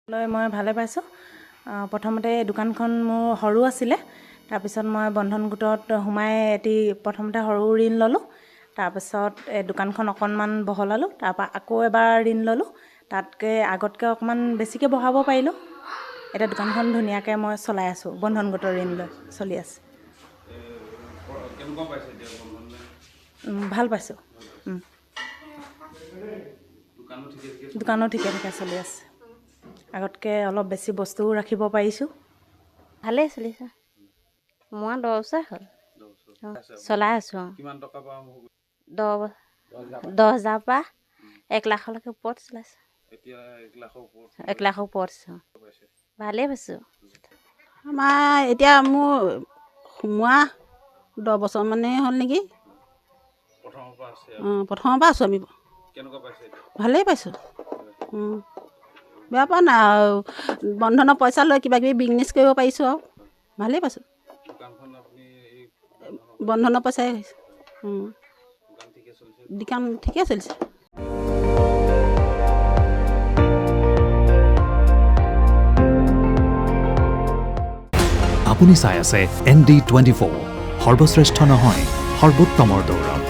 মই ভালে পাইছোঁ। প্ৰথমতে দোকানখন মোৰ সৰু আছিলে। তাৰপিছত মই বন্ধন গোটত সোমাই প্ৰথমতে সৰু ঋণ ল'লোঁ। তাৰপিছত দোকানখন অকণমান বহলালোঁ। তাৰপৰা আকৌ এবাৰ ঋণ ল'লোঁ। আগতকৈ অকণমান বেছিকৈ বঢ়াব পাৰিলোঁ। এতিয়া দোকানখন ধুনীয়াকৈ মই চলাই আছোঁ। বন্ধন গোটৰ ঋণ লৈ চলি আছে। কেনেকুৱা পাইছে এতিয়া বন্ধন? ভাল পাইছোঁ। দোকানো ঠিকে চলি আছে। আগতকৈ অলপ বেছি বস্তুও ৰাখিব পাৰিছোঁ। ভালেই চলিছে। মই 10 বছৰ হ'ল চলাই আছোঁ। কিমান টকা পৰা আৰম্ভ কৰিছে? 10,000 পৰা 1 লাখলৈকে ওপৰত চলাইছোঁ। এতিয়া 1 লাখৰ ওপৰত 1 লাখৰ ওপৰত পাইছে। ভালেই পাইছোঁ। আমাৰ এতিয়া মোৰ সোমোৱা 10 বছৰমানেই হ'ল নেকি। প্ৰথমৰ পৰা আছে। প্ৰথমৰ পৰা আছোঁ আমি। কেনেকুৱা পাইছে এতিয়া? ভালেই পাইছোঁ। বেয়া পোৱা নাই আৰু বন্ধনৰ পইচা লৈ কিবাকিবি বিজনেছ কৰিব পাৰিছোঁ আৰু ভালেই পাইছোঁ। দোকানখন আপুনি বন্ধনৰ পইচাই দোকান ঠিকে চলিছে? দোকান ঠিকে চলিছে। আপুনি চাই আছে ND24, সৰ্বশ্ৰেষ্ঠ নহয় সৰ্বোত্তমৰ দৌৰত।